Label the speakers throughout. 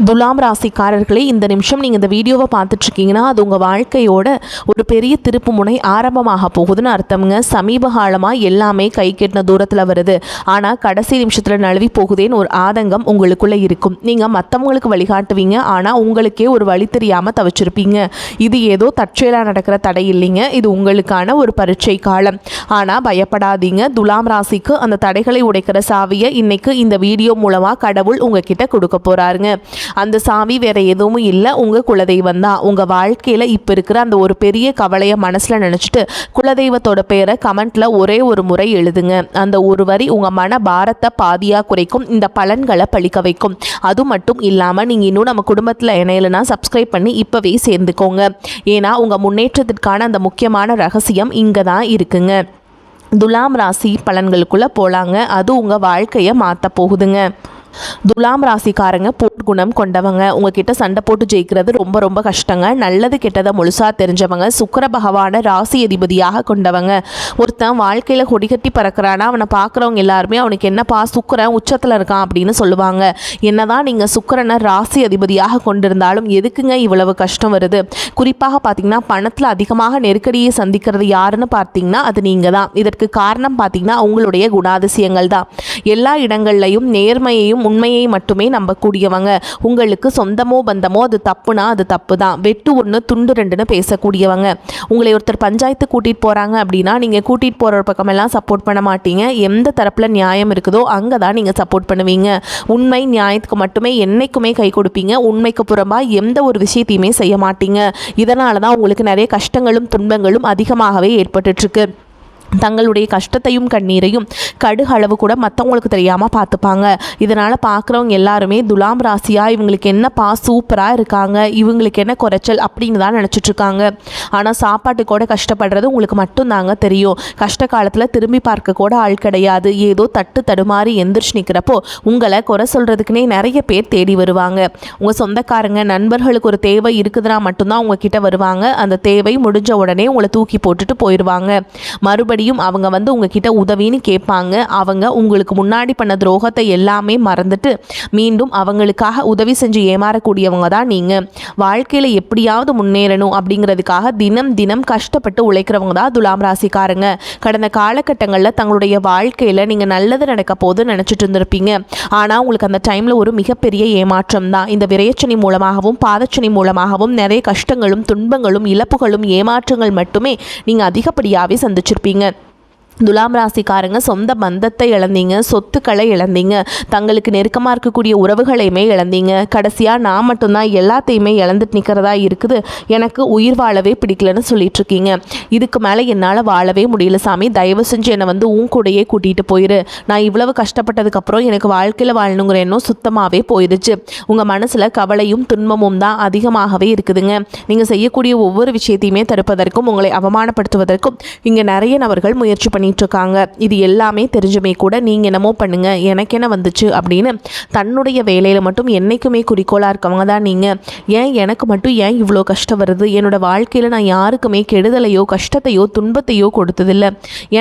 Speaker 1: துலாம் ராசிக்காரர்களே, இந்த நிமிஷம் நீங்கள் இந்த வீடியோவை பார்த்துட்ருக்கீங்கன்னா அது உங்கள் வாழ்க்கையோட ஒரு பெரிய திருப்பு முனை ஆரம்பமாக போகுதுன்னு அர்த்தம்ங்க. சமீப காலமாக எல்லாமே கை கெட்டின தூரத்தில் வருது, ஆனால் கடைசி நிமிஷத்தில் நழுவி போகுதேன்னு ஒரு ஆதங்கம் உங்களுக்குள்ளே இருக்கும். நீங்கள் மற்றவங்களுக்கு வழிகாட்டுவீங்க, ஆனால் உங்களுக்கே ஒரு வழி தெரியாமல் தவிச்சிருப்பீங்க. இது ஏதோ தற்செயலாக நடக்கிற தடை இல்லைங்க, இது உங்களுக்கான ஒரு பரீட்சை காலம். ஆனால் பயப்படாதீங்க, துலாம் ராசிக்கு அந்த தடைகளை உடைக்கிற சாவியை இன்னைக்கு இந்த வீடியோ மூலமாக கடவுள் உங்ககிட்ட கொடுக்க போகிறாருங்க. அந்த சாவி வேற எதுவும் இல்லை, உங்கள் குலதெய்வம் தான். உங்கள் வாழ்க்கையில் இப்போ இருக்கிற அந்த ஒரு பெரிய கவலையை மனசில் நினச்சிட்டு குலதெய்வத்தோட பேரை கமெண்ட்டில் ஒரே ஒரு முறை எழுதுங்க. அந்த ஒரு வரி உங்கள் மன பாரத்தை பாதியாக குறைக்கும், இந்த பலன்களை பழிக்க வைக்கும். அது மட்டும் இல்லாமல் நீங்கள் இன்னும் நம்ம குடும்பத்தில் இணையலைன்னா சப்ஸ்கிரைப் பண்ணி இப்போவே சேர்ந்துக்கோங்க. ஏன்னா உங்கள் முன்னேற்றத்திற்கான அந்த முக்கியமான ரகசியம் இங்கே தான் இருக்குங்க. துலாம் ராசி பலன்களுக்குள்ளே போகலாங்க. அது உங்கள் வாழ்க்கையை மாற்ற போகுதுங்க. துலாம் ராசிக்காரங்க போர்க்குணம் கொண்டவங்க. உங்ககிட்ட சண்டை போட்டு ஜெயிக்கிறது ரொம்ப ரொம்ப கஷ்டங்க. நல்லது கெட்டதை முழுசாக தெரிஞ்சவங்க. சுக்கிர பகவானை ராசி அதிபதியாக கொண்டவங்க. ஒருத்தன் வாழ்க்கையில் கொடிகட்டி பறக்கிறானா அவனை பார்க்குறவங்க எல்லாருமே அவனுக்கு என்னப்பா சுக்கிரன் உச்சத்தில் இருக்கான் அப்படின்னு சொல்லுவாங்க. என்னதான் நீங்கள் சுக்கிரனை ராசி அதிபதியாக கொண்டிருந்தாலும் எதுக்குங்க இவ்வளவு கஷ்டம் வருது? குறிப்பாக பார்த்தீங்கன்னா பணத்தில் அதிகமாக நெருக்கடியை சந்திக்கிறது யாருன்னு பார்த்தீங்கன்னா அது நீங்கள் தான். இதற்கு காரணம் பார்த்தீங்கன்னா உங்களுடைய குணாதிசயங்கள் தான். எல்லா இடங்கள்லையும் நேர்மையையும் உண்மையை மட்டுமே நம்பக்கூடியவங்க. உங்களுக்கு சொந்தமோ பந்தமோ அது தப்புனா அது தப்பு தான். வெட்டு ஒன்று துண்டு ரெண்டுன்னு பேசக்கூடியவங்க. உங்களை ஒருத்தர் பஞ்சாயத்து கூட்டிகிட்டு போகிறாங்க அப்படின்னா நீங்கள் கூட்டிகிட்டு போகிற பக்கமெல்லாம் சப்போர்ட் பண்ண மாட்டீங்க. எந்த தரப்பில் நியாயம் இருக்குதோ அங்கே தான் நீங்கள் சப்போர்ட் பண்ணுவீங்க. உண்மை நியாயத்துக்கு மட்டுமே என்னைக்குமே கை கொடுப்பீங்க. உண்மைக்கு புறம்பாக எந்த ஒரு விஷயத்தையுமே செய்ய மாட்டீங்க. இதனால தான் உங்களுக்கு நிறைய கஷ்டங்களும் துன்பங்களும் அதிகமாகவே ஏற்பட்டுருக்கு. தங்களுடைய கஷ்டத்தையும் கண்ணீரையும் கடுகளவு கூட மற்றவங்களுக்கு தெரியாமல் பார்த்துப்பாங்க. இதனால் பார்க்குறவங்க எல்லாருமே துலாம் ராசியாக இவங்களுக்கு என்னப்பா சூப்பராக இருக்காங்க, இவங்களுக்கு என்ன குறைச்சல் அப்படின்னு தான் நினச்சிட்ருக்காங்க. ஆனால் சாப்பாட்டு கூட கஷ்டப்படுறது உங்களுக்கு மட்டும்தாங்க தெரியும். கஷ்ட காலத்தில் திரும்பி பார்க்க கூட ஆள் கிடையாது. ஏதோ தட்டு தடுமாறி எந்திரிச்சு நிற்கிறப்போ உங்களை குறை சொல்கிறதுக்குனே நிறைய பேர் தேடி வருவாங்க. உங்கள் சொந்தக்காரங்க நண்பர்களுக்கு ஒரு தேவை இருக்குதுன்னா மட்டும்தான் உங்ககிட்ட வருவாங்க. அந்த தேவை முடிஞ்ச உடனே உங்களை தூக்கி போட்டுட்டு போயிடுவாங்க. மறுபடியும் அவங்க வந்து உங்ககிட்ட உதவின்னு கேட்பாங்க. அவங்க உங்களுக்கு முன்னாடி பண்ண துரோகத்தை எல்லாமே மறந்துட்டு மீண்டும் அவங்களுக்காக உதவி செஞ்சு ஏமாறக்கூடியவங்க தான் நீங்கள். வாழ்க்கையில் எப்படியாவது முன்னேறணும் அப்படிங்கிறதுக்காக தினம் தினம் கஷ்டப்பட்டு உழைக்கிறவங்க தான் துலாம் ராசிக்காரங்க. கடந்த காலகட்டங்களில் தங்களுடைய வாழ்க்கையில் நீங்கள் நல்லது நடக்க போது நினச்சிட்டு இருந்திருப்பீங்க. ஆனால் உங்களுக்கு அந்த டைமில் ஒரு மிகப்பெரிய ஏமாற்றம் தான். இந்த விரயச்சனி மூலமாகவும் பாதச்சனி மூலமாகவும் நிறைய கஷ்டங்களும் துன்பங்களும் இழப்புகளும் ஏமாற்றங்கள் மட்டுமே நீங்கள் அதிகப்படியாகவே சந்திச்சிருப்பீங்க. துலாம் ராசிக்காரங்க சொந்த பந்தத்தை இழந்தீங்க, சொத்துக்களை இழந்தீங்க, தங்களுக்கு நெருக்கமாக இருக்கக்கூடிய உறவுகளையுமே இழந்தீங்க. கடைசியாக நான் மட்டும்தான் எல்லாத்தையுமே இழந்துட்டு நிற்கிறதா இருக்குது, எனக்கு உயிர் வாழவே பிடிக்கலன்னு சொல்லிட்டு இருக்கீங்க. இதுக்கு மேலே என்னால் வாழவே முடியல சாமி, தயவு செஞ்சு என்னை வந்து உன் கூடையே கூட்டிகிட்டு போயிரு. நான் இவ்வளவு கஷ்டப்பட்டதுக்கப்புறம் எனக்கு வாழ்க்கையில் வாழணுங்கிற எண்ணம் சுத்தமாகவே போயிடுச்சு. உங்கள் மனசில் கவலையும் துன்பமும் தான் அதிகமாகவே இருக்குதுங்க. நீங்கள் செய்யக்கூடிய ஒவ்வொரு விஷயத்தையுமே தடுப்பதற்கும் உங்களை அவமானப்படுத்துவதற்கும் இங்கே நிறைய நபர்கள் முயற்சி பண்ணி இருக்காங்க. இது எல்லாமே தெரிஞ்சுமே கூட நீங்க என்னமோ பண்ணுங்க எனக்கு என்ன வந்துச்சு அப்படின்னு தன்னுடைய வேலையில மட்டும் என்னைக்குமே குறிக்கோளா இருக்கவங்க தான் நீங்க. ஏன் எனக்கு மட்டும் ஏன் இவ்வளோ கஷ்டம் வருது? என்னோட வாழ்க்கையில நான் யாருக்குமே கெடுதலையோ கஷ்டத்தையோ துன்பத்தையோ கொடுத்ததில்லை,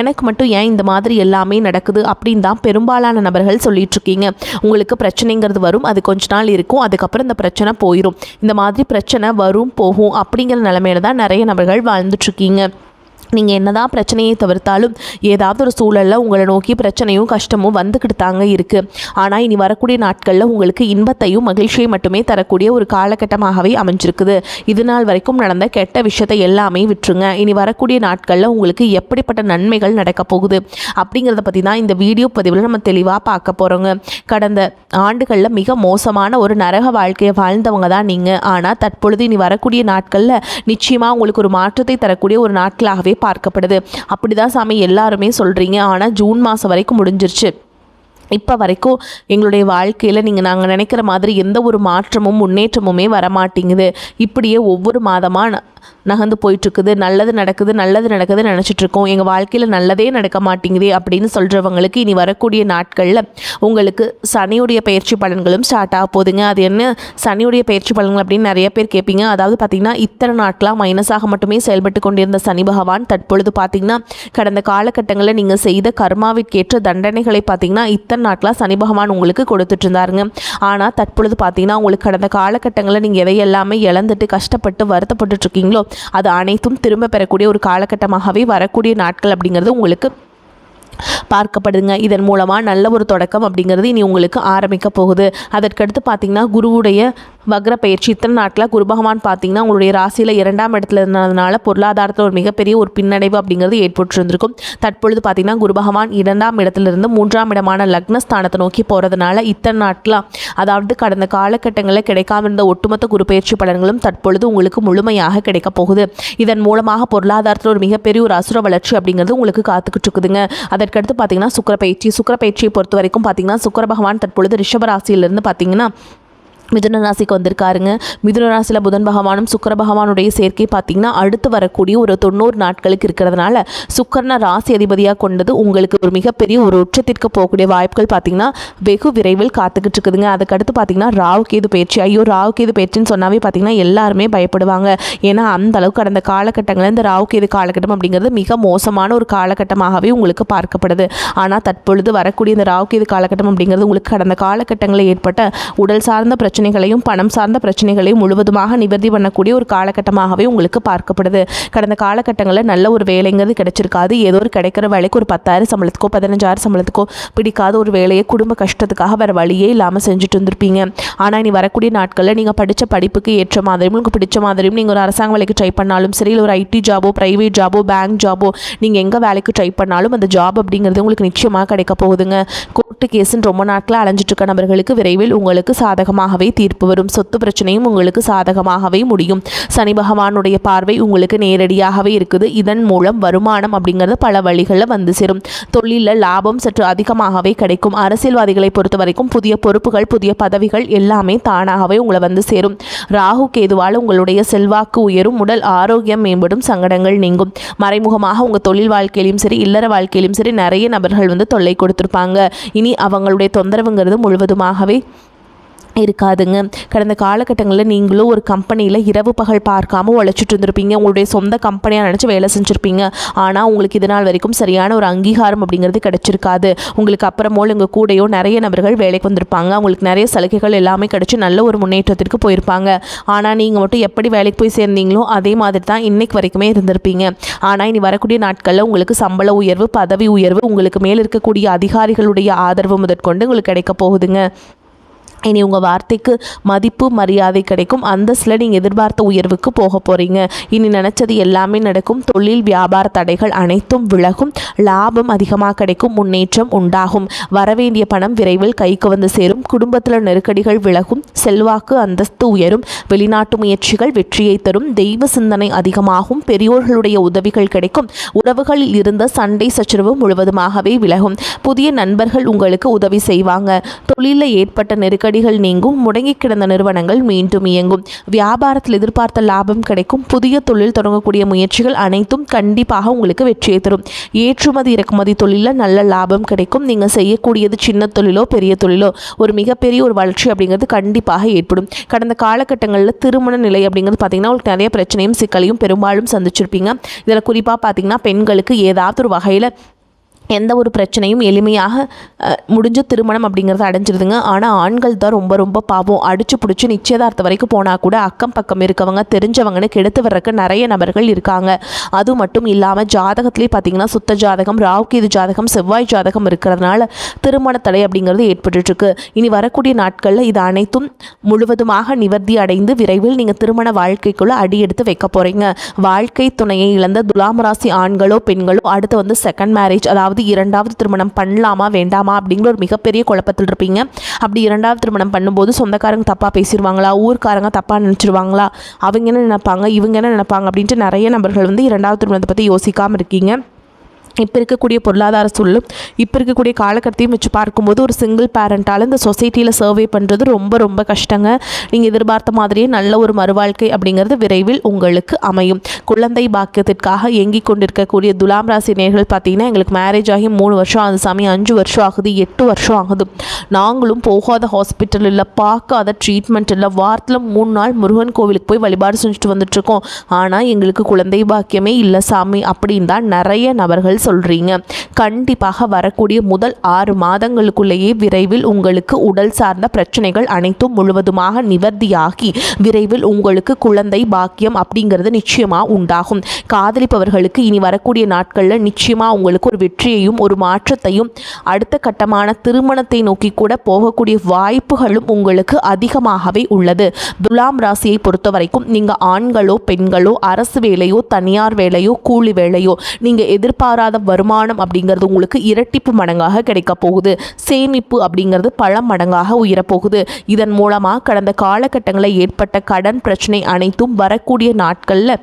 Speaker 1: எனக்கு மட்டும் ஏன் இந்த மாதிரி எல்லாமே நடக்குது அப்படின்னு தான் பெரும்பாலான நபர்கள் சொல்லிட்டு இருக்கீங்க. உங்களுக்கு பிரச்சனைங்கிறது வரும், அது கொஞ்ச நாள் இருக்கும், அதுக்கப்புறம் இந்த பிரச்சனை போயிடும். இந்த மாதிரி பிரச்சனை வரும் போகும் அப்படிங்கிற நிலைமையில தான் நிறைய நபர்கள் வாழ்ந்துட்டு இருக்கீங்க. நீங்கள் என்னதான் பிரச்சனையை தவிர்த்தாலும் ஏதாவது ஒரு சூழலில் உங்களை நோக்கி பிரச்சனையும் கஷ்டமும் வந்துக்கிட்டு தாங்க இருக்குது. ஆனால் இனி வரக்கூடிய நாட்களில் உங்களுக்கு இன்பத்தையும் மகிழ்ச்சியை மட்டுமே தரக்கூடிய ஒரு காலகட்டமாகவே அமைஞ்சிருக்குது. இது நாள் வரைக்கும் நடந்த கெட்ட விஷயத்தை எல்லாமே விட்டுருங்க. இனி வரக்கூடிய நாட்களில் உங்களுக்கு எப்படிப்பட்ட நன்மைகள் நடக்க போகுது அப்படிங்கிறத பற்றி தான் இந்த வீடியோ பதிவில் நம்ம தெளிவாக பார்க்க போகிறோங்க. கடந்த ஆண்டுகளில் மிக மோசமான ஒரு நரக வாழ்க்கையை வாழ்ந்தவங்க தான் நீங்கள். ஆனால் தற்பொழுது இனி வரக்கூடிய நாட்களில் நிச்சயமாக உங்களுக்கு ஒரு மாற்றத்தை தரக்கூடிய ஒரு நாட்களாகவே பார்க்கப்படுது. அப்படிதான் சாமி எல்லாருமே சொல்றீங்க. ஆனால் ஜூன் மாதம் வரைக்கும் முடிஞ்சிருச்சு. இப்போ வரைக்கும் எங்களுடைய வாழ்க்கையில் நாங்கள் நினைக்கிற மாதிரி எந்த ஒரு மாற்றமும் முன்னேற்றமுமே வரமாட்டேங்குது. இப்படியே ஒவ்வொரு மாதமாக நகர்ந்து போயிட்டுருக்குது. நல்லது நடக்குதுன்னு நினச்சிட்ருக்கோம். எங்கள் வாழ்க்கையில் நல்லதே நடக்க மாட்டேங்குதே அப்படின்னு சொல்கிறவங்களுக்கு இனி வரக்கூடிய நாட்களில் உங்களுக்கு சனியுடைய பயிற்சி பலன்களும் ஸ்டார்ட் ஆக போகுதுங்க. அது என்ன சனியுடைய பயிற்சி பலன்கள் அப்படின்னு நிறைய பேர் கேட்பீங்க. அதாவது பார்த்திங்கன்னா இத்தனை நாட்களாக மைனஸாக மட்டுமே செயல்பட்டு கொண்டிருந்த சனி பகவான் தற்பொழுது பார்த்திங்கன்னா கடந்த காலகட்டங்களில் நீங்கள் செய்த கர்மாவிற்கேற்ற தண்டனைகளை பார்த்திங்கன்னா இத்தனை இத்தனை நாட்களாக சனி பகவான் உங்களுக்கு கொடுத்துட்டு இருந்தாருங்க. ஆனால் தற்பொழுது பார்த்தீங்கன்னா உங்களுக்கு கடந்த காலகட்டங்களில் நீங்கள் எதையெல்லாமே இழந்துட்டு கஷ்டப்பட்டு வருத்தப்பட்டு இருக்கீங்களோ அது அனைத்தும் திரும்ப பெறக்கூடிய ஒரு காலகட்டமாகவே வரக்கூடிய நாட்கள் அப்படிங்கிறது உங்களுக்கு பார்க்கப்படுதுங்க. இதன் மூலமாக நல்ல ஒரு தொடக்கம் அப்படிங்கிறது இனி உங்களுக்கு ஆரம்பிக்க போகுது. அதற்கடுத்து பார்த்திங்கன்னா குருவுடைய வக்ர பயிற்சி இத்தனை நாட்களாக குரு பகவான் பார்த்திங்கன்னா உங்களுடைய ராசியில் 2ஆம் இடத்துல இருந்ததுனால பொருளாதாரத்தில் ஒரு மிகப்பெரிய ஒரு பின்னடைவு அப்படிங்கிறது ஏற்பட்டிருந்திருக்கும். தற்பொழுது பார்த்திங்கன்னா குரு பகவான் 2ஆம் இடத்துலேருந்து 3ஆம் இடமான லக்னஸ்தானத்தை நோக்கி போகிறதுனால இத்தனை நாட்களாக அதாவது கடந்த காலகட்டங்களில் கிடைக்காம இருந்த ஒட்டுமொத்த குரு பயிற்சி பலன்களும் தற்பொழுது உங்களுக்கு முழுமையாக கிடைக்க போகுது. இதன் மூலமாக பொருளாதாரத்தில் ஒரு மிகப்பெரிய ஒரு அசுர வளர்ச்சி அப்படிங்கிறது உங்களுக்கு காத்துக்கிட்டு இருக்குதுங்க. அதற்கடுத்து பார்த்தீங்கன்னா சுக்கிரப்பயிற்சியை பொறுத்த வரைக்கும் பார்த்தீங்கன்னா சுக்கிர பகவான் தற்பொழுது ரிஷப ராசியிலிருந்து பார்த்தீங்கன்னா மிதுன ராசிக்கு வந்திருக்காருங்க. மிதுன ராசியில் புதன் பகவானும் சுக்கிர பகவானுடைய சேர்க்கை பார்த்திங்கன்னா அடுத்து வரக்கூடிய ஒரு 90 நாட்களுக்கு இருக்கிறதுனால சுக்கிரனை ராசி அதிபதியாக கொண்டது உங்களுக்கு ஒரு மிகப்பெரிய ஒரு உச்சத்திற்கு போகக்கூடிய வாய்ப்புகள் பார்த்திங்கன்னா வெகு விரைவில் காத்துக்கிட்டு இருக்குதுங்க. அதுக்கடுத்து பார்த்திங்கன்னா ராகுகேது பயிற்சி. ராகுகேது பயிற்சின்னு சொன்னாவே பார்த்திங்கன்னா எல்லாருமே பயப்படுவாங்க. ஏன்னா அந்த அளவுக்கு கடந்த காலகட்டங்களில் இந்த ராகுகேது காலகட்டம் அப்படிங்கிறது மிக மோசமான ஒரு காலகட்டமாகவே உங்களுக்கு பார்க்கப்படுது. ஆனால் தற்பொழுது வரக்கூடிய இந்த ராகுகேது காலகட்டம் அப்படிங்கிறது உங்களுக்கு கடந்த காலகட்டங்களில் ஏற்பட்ட உடல் சார்ந்த பிரச்சனைகளையும் பணம் சார்ந்த பிரச்சனைகளையும் முழுவதுமாக நிவர்த்தி பண்ணக்கூடிய ஒரு காலகட்டமாகவே உங்களுக்கு பார்க்கப்படுது. கடந்த காலகட்டங்களில் நல்ல ஒரு வேலைங்கிறது கிடைச்சிருக்காது. ஏதோ ஒரு கிடைக்கிற வேலைக்கு ஒரு 10,000 சம்பளத்துக்கோ 15,000 சம்பளத்துக்கோ பிடிக்காத ஒரு வேலையை குடும்ப கஷ்டத்துக்காக வேறு வழியே இல்லாமல் செஞ்சுட்டு இருந்திருப்பீங்க. ஆனால் இனி வரக்கூடிய நாட்களில் நீங்கள் படித்த படிப்புக்கு ஏற்ற மாதிரியும் உங்களுக்கு பிடிச்ச மாதிரியும் நீங்கள் ஒரு அரசாங்க வேலைக்கு ட்ரை பண்ணாலும் சரி, இல்லை ஒரு ஐடி ஜாபோ ப்ரைவேட் ஜாபோ பேங்க் ஜாபோ நீங்கள் எங்கே வேலைக்கு ட்ரை பண்ணாலும் அந்த ஜாப் அப்படிங்கிறது உங்களுக்கு நிச்சயமாக கிடைக்க போகுதுங்க. கோர்ட்டு கேஸுன்னு ரொம்ப நாட்களாக அலைஞ்சிட்டு இருக்க நபர்களுக்கு விரைவில் உங்களுக்கு சாதகமாகவே தீர்ப்பு வரும். சொத்து பிரச்சனையும் உங்களுக்கு சாதகமாகவே முடியும். சனி பகவானுடைய பார்வை உங்களுக்கு நேரடியாகவே இருக்குது. இதன் மூலம் வருமானம் அப்படிங்கிறது பல வழிகளில் வந்து சேரும். தொழிலில் லாபம் சற்று அதிகமாகவே கிடைக்கும். அரசியல்வாதிகளை பொறுத்த வரைக்கும் புதிய பொறுப்புகள் புதிய பதவிகள் எல்லாமே தானாகவே உங்களை வந்து சேரும். ராகு கேதுவால் உங்களுடைய செல்வாக்கு உயரும். உடல் ஆரோக்கியம் மேம்படும். சங்கடங்கள் நீங்கும். மறைமுகமாக உங்கள் தொழில் வாழ்க்கையிலும் சரி இல்லற வாழ்க்கையிலும் சரி நிறைய நபர்கள் வந்து தொல்லை கொடுத்துருப்பாங்க. இனி அவங்களுடைய தொந்தரவுங்கிறது முழுவதுமாகவே இருக்காதுங்க. கடந்த காலகட்டங்களில் நீங்களும் ஒரு கம்பெனியில் இரவு பகல் பார்க்காம உழைச்சிட்டு இருந்திருப்பீங்க. உங்களுடைய சொந்த கம்பெனியாக நினச்சி வேலை செஞ்சுருப்பீங்க. ஆனால் உங்களுக்கு இது நாள் வரைக்கும் சரியான ஒரு அங்கீகாரம் அப்படிங்கிறது கிடைச்சிருக்காது. உங்களுக்கு அப்புறமோல் உங்கள் கூடையோ நிறைய நபர்கள் வேலைக்கு வந்திருப்பாங்க. உங்களுக்கு நிறைய சலுகைகள் எல்லாமே கிடைச்சி நல்ல ஒரு முன்னேற்றத்திற்கு போயிருப்பாங்க. ஆனால் நீங்கள் மட்டும் எப்படி வேலைக்கு போய் சேர்ந்தீங்களோ அதே மாதிரி தான் இன்னைக்கு வரைக்குமே இருந்திருப்பீங்க. ஆனால் இனி வரக்கூடிய நாட்களில் உங்களுக்கு சம்பள உயர்வு பதவி உயர்வு உங்களுக்கு மேல் இருக்கக்கூடிய அதிகாரிகளுடைய ஆதரவு முதற்கொண்டு உங்களுக்கு கிடைக்க போகுதுங்க. இனி உங்கள் வார்த்தைக்கு மதிப்பு மரியாதை கிடைக்கும். அந்தஸ்தில் நீங்கள் எதிர்பார்த்த உயர்வுக்கு போக போகிறீங்க. இனி நினச்சது எல்லாமே நடக்கும். தொழில் வியாபார தடைகள் அனைத்தும் விலகும். லாபம் அதிகமாக கிடைக்கும். முன்னேற்றம் உண்டாகும். வரவேண்டிய பணம் விரைவில் கைக்கு வந்து சேரும். குடும்பத்தில் நெருக்கடிகள் விலகும். செல்வாக்கு அந்தஸ்து உயரும். வெளிநாட்டு முயற்சிகள் வெற்றியை தரும். தெய்வ சிந்தனை அதிகமாகும். பெரியோர்களுடைய உதவிகள் கிடைக்கும். உறவுகளில் இருந்த சண்டை சச்சரவு முழுவதுமாகவே விலகும். புதிய நண்பர்கள் உங்களுக்கு உதவி செய்வாங்க. தொழிலில் ஏற்பட்ட நெருக்கடிகள் நீங்கும். முடங்கி கிடந்த நிறுவனங்கள் மீண்டும் இயங்கும். வியாபாரத்தில் எதிர்பார்த்த லாபம் கிடைக்கும். புதிய தொழில் தொடங்கக்கூடிய முயற்சிகள் அனைத்தும் கண்டிப்பாக உங்களுக்கு வெற்றியை தரும். ஏற்றுமதி இறக்குமதி தொழிலில் நல்ல லாபம் கிடைக்கும். நீங்கள் செய்யக்கூடியது சின்ன தொழிலோ பெரிய தொழிலோ ஒரு மிகப்பெரிய ஒரு வளர்ச்சி அப்படிங்கிறது கண்டிப்பாக ஏற்படும். கடந்த காலகட்டங்களில் திருமண நிலை அப்படிங்கிறது பார்த்திங்கன்னா உங்களுக்கு நிறைய பிரச்சனையும் சிக்கலையும் பெரும்பாலும் சந்திச்சிருப்பீங்க. இதில் குறிப்பாக பார்த்திங்கன்னா பெண்களுக்கு ஏதாவது ஒரு வகையில் எந்த ஒரு பிரச்சனையும் எளிமையாக முடிஞ்ச திருமணம் அப்படிங்கிறது அடைஞ்சிருதுங்க. ஆனால் ஆண்கள் தான் ரொம்ப ரொம்ப பாவம். அடிச்சு பிடிச்சி நிச்சயதார்த்தம் வரைக்கும் போனால் கூட அக்கம் பக்கம் இருக்கவங்க தெரிஞ்சவங்கன்னு கெடுத்து வர்றதுக்கு நிறைய நபர்கள் இருக்காங்க. அது மட்டும் இல்லாமல் ஜாதகத்திலே பார்த்திங்கன்னா சுத்த ஜாதகம் ராகுகேது ஜாதகம் செவ்வாய் ஜாதகம் இருக்கிறதுனால திருமண தடை அப்படிங்கிறது ஏற்பட்டுருக்கு. இனி வரக்கூடிய நாட்களில் இது அனைத்தும் முழுவதுமாக நிவர்த்தி அடைந்து விரைவில் நீங்கள் திருமண வாழ்க்கைக்குள்ளே அடி எடுத்து வைக்க போகிறீங்க. வாழ்க்கை துணையை இழந்த துலாம் ராசி ஆண்களோ பெண்களோ அடுத்து வந்து செகண்ட் மேரேஜ் அதாவது இரண்டாவது திருமணம் பண்ணலாமா வேண்டாமா அப்படிங்கிற ஒரு மிகப்பெரிய குழப்பத்தில் இருப்பீங்க. அப்படி இரண்டாவது திருமணம் பண்ணும்போது சொந்தக்காரங்க தப்பாக பேசிடுவாங்களா, ஊர்க்காரங்க தப்பாக நினச்சிடுவாங்களா, அவங்க என்ன நினைப்பாங்க இவங்க என்ன நினைப்பாங்க அப்படின்ட்டு நிறைய நபர்கள் வந்து இரண்டாவது திருமணத்தை பற்றி யோசிக்காமல் இருக்கீங்க. இப்போ இருக்கக்கூடிய பொருளாதார சூழலும் இப்போ இருக்கக்கூடிய காலகட்டத்தையும் வச்சு பார்க்கும்போது ஒரு சிங்கிள் பேரண்ட்டால் இந்த சொசைட்டியில் சர்வே பண்ணுறது ரொம்ப ரொம்ப கஷ்டங்க. நீங்கள் எதிர்பார்த்த மாதிரியே நல்ல ஒரு மறுவாழ்க்கை அப்படிங்கிறது விரைவில் உங்களுக்கு அமையும். குழந்தை பாக்கியத்திற்காக இயங்கிக் கொண்டிருக்கக்கூடிய துலாம் ராசி நேயர்கள் பார்த்தீங்கன்னா எங்களுக்கு மேரேஜ் ஆகி 3 வருஷம் ஆகுது சாமி, 5 வருஷம் ஆகுது, 8 வருஷம் ஆகுது, நாங்களும் போகாத ஹாஸ்பிட்டல் இல்லை, பார்க்காத ட்ரீட்மெண்ட் இல்லை, வாரத்தில் 3 நாள் முருகன் கோவிலுக்கு போய் வழிபாடு செஞ்சுட்டு வந்துட்டுருக்கோம், ஆனால் எங்களுக்கு குழந்தை பாக்கியமே இல்லை சாமி அப்படின்னு தான் நிறைய நபர்கள் சொல்கிறீங்க. கண்டிப்பாக வரக்கூடிய முதல் 6 மாதங்களுக்குள்ளேயே விரைவில் உங்களுக்கு உடல் சார்ந்த பிரச்சனைகள் அனைத்தும் முழுவதுமாக நிவர்த்தியாகி விரைவில் உங்களுக்கு குழந்தை பாக்கியம் அப்படிங்கிறது நிச்சயமாக உண்டாகும். காதலிப்பவர்களுக்கு இனி வரக்கூடிய நாட்களில் நிச்சயமாக உங்களுக்கு ஒரு வெற்றியையும் ஒரு மாற்றத்தையும் அடுத்த கட்டமான திருமணத்தை நோக்கி கூட போகக்கூடிய வாய்ப்புகளும் உங்களுக்கு அதிகமாகவே உள்ளது. துலாம் ராசியை பொறுத்த வரைக்கும் நீங்கள் ஆண்களோ பெண்களோ அரசு வேலையோ தனியார் வேலையோ கூலி வேலையோ நீங்கள் எதிர்பாராத வருமானம் அப்படிங்கிறது உங்களுக்கு இரட்டிப்பு மடங்காக கிடைக்க போகுது. சேமிப்பு அப்படிங்கிறது பல மடங்காக உயரப்போகுது. இதன் மூலமாக கடந்த காலகட்டங்களில் ஏற்பட்ட கடன் பிரச்சனை அனைத்தும் வரக்கூடிய நாட்களில்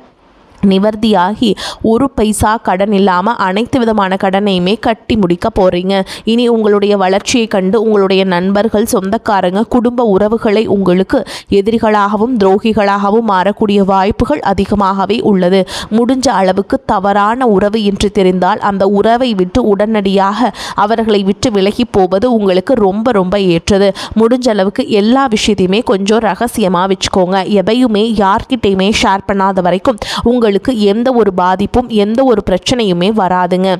Speaker 1: நிவர்த்தியாகி ஒரு பைசா கடன் இல்லாமல் அனைத்து விதமான கடனையுமே கட்டி முடிக்க போகிறீங்க. இனி உங்களுடைய வளர்ச்சியை கண்டு உங்களுடைய நண்பர்கள், சொந்தக்காரங்க, குடும்ப உறவுகளை உங்களுக்கு எதிரிகளாகவும் துரோகிகளாகவும் மாறக்கூடிய வாய்ப்புகள் அதிகமாகவே உள்ளது. முடிஞ்ச அளவுக்கு தவறான உறவு என்று தெரிந்தால் அந்த உறவை விட்டு உடனடியாக அவர்களை விட்டு விலகி போவது உங்களுக்கு ரொம்ப ரொம்ப ஏற்றது. முடிஞ்ச அளவுக்கு எல்லா விஷயத்தையுமே கொஞ்சம் ரகசியமாக வச்சுக்கோங்க. எதையுமே யார்கிட்டையுமே ஷேர் பண்ணாத வரைக்கும் உங்களுக்கு எந்த ஒரு பாதிப்பும் எந்த ஒரு பிரச்சனையுமே வராதுங்க.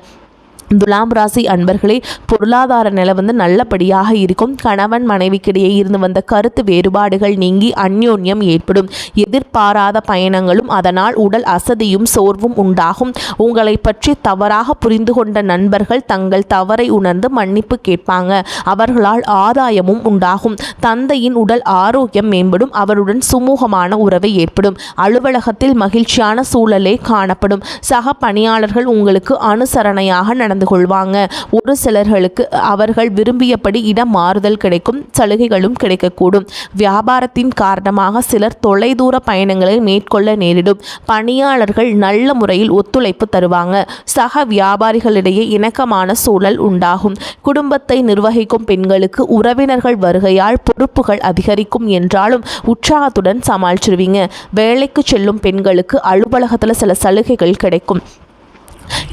Speaker 1: துலாம் ராசி அன்பர்களே, பொருளாதார நிலை நல்லபடியாக இருக்கும். கணவன் மனைவிக்கிடையே இருந்து வந்த கருத்து வேறுபாடுகள் நீங்கி அந்யோன்யம் ஏற்படும். எதிர்பாராத பயணங்களும் அதனால் உடல் அசதியும் சோர்வும் உண்டாகும். உங்களை பற்றி தவறாக புரிந்து கொண்ட நண்பர்கள் தங்கள் தவறை உணர்ந்து மன்னிப்பு கேட்பாங்க. அவர்களால் ஆதாயமும் உண்டாகும். தந்தையின் உடல் ஆரோக்கியம் மேம்படும். அவருடன் சுமூகமான உறவை ஏற்படும். அலுவலகத்தில் மகிழ்ச்சியான சூழலே காணப்படும். சக பணியாளர்கள் உங்களுக்கு அனுசரணையாக நடந்து கொள்வாங்க. ஒரு சிலர்களுக்கு அவர்கள் விரும்பியபடி இடம் மாறுதல் கிடைக்கும். சலுகைகளும் கிடைக்கக்கூடும். வியாபாரத்தின் காரணமாக சிலர் தொலைதூர பயணங்களை மேற்கொள்ள நேரிடும். பணியாளர்கள் நல்ல முறையில் ஒத்துழைப்பு தருவாங்க. சக வியாபாரிகளிடையே இணக்கமான சூழல் உண்டாகும். குடும்பத்தை நிர்வகிக்கும் பெண்களுக்கு உறவினர்கள் வருகையால் பொறுப்புகள் அதிகரிக்கும் என்றாலும் உற்சாகத்துடன் சமாளிச்சிருவீங்க. வேலைக்கு செல்லும் பெண்களுக்கு அலுவலகத்தில் சில சலுகைகள் கிடைக்கும்.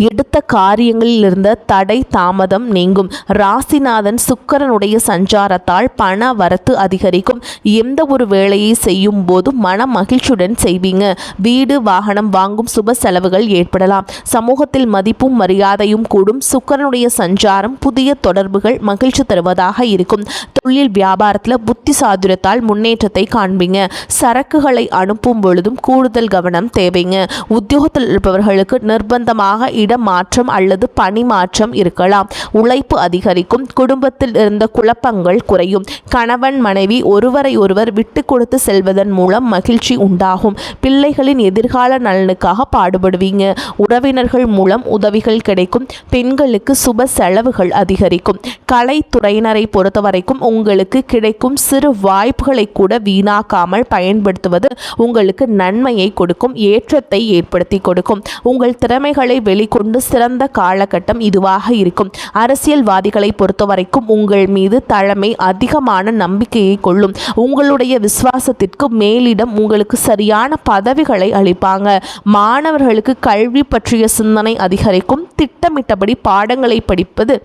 Speaker 1: எடுத்த காரியங்களில் இருந்த தடை தாமதம் நீங்கும். ராசிநாதன் சுக்கிரனுடைய சஞ்சாரத்தால் பண வரத்து அதிகரிக்கும். எந்த ஒரு வேலையை செய்யும் போது மன மகிழ்ச்சியுடன் செய்வீங்க. வீடு வாகனம் வாங்கும் சுப செலவுகள் ஏற்படலாம். சமூகத்தில் மதிப்பும் மரியாதையும் கூடும். சுக்கிரனுடைய சஞ்சாரம் புதிய தொடர்புகள் மகிழ்ச்சி தருவதாக இருக்கும். தொழில் வியாபாரத்தில் புத்தி சாதுரியத்தால் முன்னேற்றத்தை காண்பீங்க. சரக்குகளை அனுப்பும் பொழுதும் கூடுதல் கவனம் தேவைங்க. உத்தியோகத்தில் இருப்பவர்களுக்கு நிர்பந்தமாக இடம் மாற்றம் அல்லது பணி மாற்றம் இருக்கலாம். உழைப்பு அதிகரிக்கும். குடும்பத்தில் இருந்த குழப்பங்கள் குறையும். கணவன் மனைவி ஒருவரை ஒருவர் விட்டு கொடுத்து செல்வதன் மூலம் மகிழ்ச்சி உண்டாகும். பிள்ளைகளின் எதிர்கால நலனுக்காக பாடுபடுவீங்க. உறவினர்கள் மூலம் உதவிகள் கிடைக்கும். பெண்களுக்கு சுப செலவுகள் அதிகரிக்கும். கலைத்துறையினரை பொறுத்தவரைக்கும் உங்களுக்கு கிடைக்கும் சிறு வாய்ப்புகளை கூட வீணாக்காமல் பயன்படுத்துவது உங்களுக்கு நன்மையை கொடுக்கும். ஏற்றத்தை ஏற்படுத்தி கொடுக்கும். உங்கள் திறமைகளை வெளிக்கொண்டு சிறந்த காலகட்டம் இதுவாக இருக்கும். அரசியல்வாதிகளை பொறுத்தவரைக்கும் உங்கள் மீது தலைமை அதிகமான நம்பிக்கையை கொள்ளும். உங்களுடைய விசுவாசத்திற்கு மேலிடம் உங்களுக்கு சரியான பதவிகளை அளிப்பாங்க. மாணவர்களுக்கு கல்வி பற்றிய சிந்தனை அதிகரிக்கும். திட்டமிட்டபடி பாடங்களை படிப்பது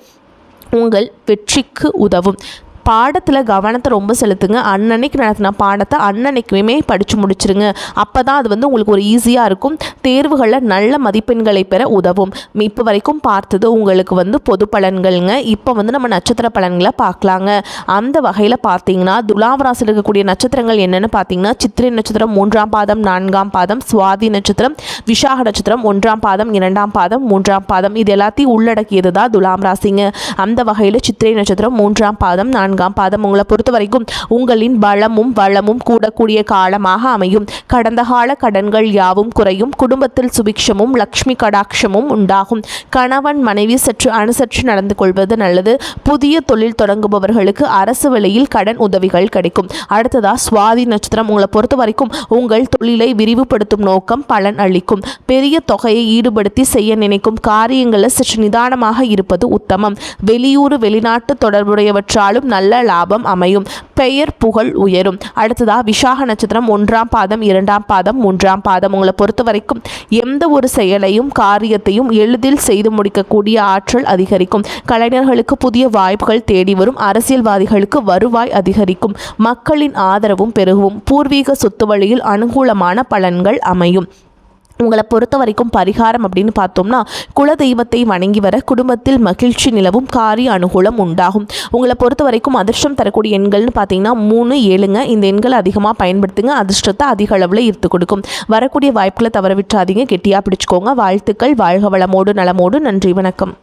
Speaker 1: உங்கள் வெற்றிக்கு உதவும். பாடத்தில் கவனத்தை ரொம்ப செலுத்துங்க. அன்னன்னைக்கு நடத்தின பாடத்தை அன்னன்னைக்குமே படித்து முடிச்சிருங்க. அப்போ தான் அது உங்களுக்கு ஒரு ஈஸியாக இருக்கும். தேர்வுகளில் நல்ல மதிப்பெண்களை பெற உதவும். இப்போ வரைக்கும் பார்த்தது உங்களுக்கு பொது பலன்கள்ங்க. இப்போ நம்ம நட்சத்திர பலன்களை பார்க்கலாங்க. அந்த வகையில் பார்த்தீங்கன்னா துலாம் ராசியில் இருக்கக்கூடிய நட்சத்திரங்கள் என்னென்னு பார்த்தீங்கன்னா சித்திரை நட்சத்திரம் 3ஆம் பாதம் 4ஆம் பாதம், சுவாதி நட்சத்திரம், விசாக நட்சத்திரம் 1ஆம் பாதம் 2ஆம் பாதம் 3ஆம் பாதம், இது எல்லாத்தையும் உள்ளடக்கியது தான் துலாம் ராசிங்க. அந்த வகையில் சித்திரை நட்சத்திரம் 3ஆம் பாதம் 4ஆம் பாதம் உங்களை பொறுத்த வரைக்கும் உங்களின் பலமும் வளமும் கூடக்கூடிய காலமாக அமையும். கடந்த கால கடன்கள் யாவும் குறையும். குடும்பத்தில் சுபிக்ஷமும் லக்ஷ்மி கடாட்சமும் உண்டாகும். கணவன் மனைவி சற்று அனுசரித்து நடந்து கொள்வது நல்லது. புதிய தொழில் தொடங்குபவர்களுக்கு அரசு வழியில் கடன் உதவிகள் கிடைக்கும். அடுத்ததா சுவாதி நட்சத்திரம் உங்களை பொறுத்த வரைக்கும் உங்கள் தொழிலை விரிவுபடுத்தும் நோக்கம் பலன் அளிக்கும். பெரிய தொகையை ஈடுபடுத்தி செய்ய நினைக்கும் காரியங்களில் சற்று நிதானமாக இருப்பது உத்தமம். வெளியூர் வெளிநாட்டு தொடர்புடையவற்றாலும் நல்ல லாபம் அமையும். பெயர் புகழ் உயரும். அடுத்ததா விசாக நட்சத்திரம் 1ஆம் பாதம் 2ஆம் பாதம் 3ஆம் பாதம் உங்களை பொறுத்த வரைக்கும் எந்த ஒரு செயலையும் காரியத்தையும் எளிதில் செய்து முடிக்கக்கூடிய ஆற்றல் அதிகரிக்கும். கலைஞர்களுக்கு புதிய வாய்ப்புகள் தேடி வரும். அரசியல்வாதிகளுக்கு வருவாய் அதிகரிக்கும். மக்களின் ஆதரவும் பெருகும். பூர்வீக சொத்து வழியில் அனுகூலமான பலன்கள் அமையும். உங்களை பொறுத்த வரைக்கும் பரிகாரம் அப்படின்னு பார்த்தோம்னா குலதெய்வத்தை வணங்கி வர குடும்பத்தில் மகிழ்ச்சி நிலவும், காரிய அனுகூலம் உண்டாகும். உங்களை பொறுத்த வரைக்கும் அதிர்ஷ்டம் தரக்கூடிய எண்கள்னு பார்த்தீங்கன்னா 3, 7ங்க. இந்த எண்களை அதிகமாக பயன்படுத்துங்க. அதிர்ஷ்டத்தை அதிக அளவில் ஈர்த்து கொடுக்கும். வரக்கூடிய வாய்ப்புகளை தவற விட்டுறாதீங்க. கெட்டியாக பிடிச்சிக்கோங்க. வாழ்த்துக்கள். வாழ்க வளமோடு நலமோடு. நன்றி, வணக்கம்.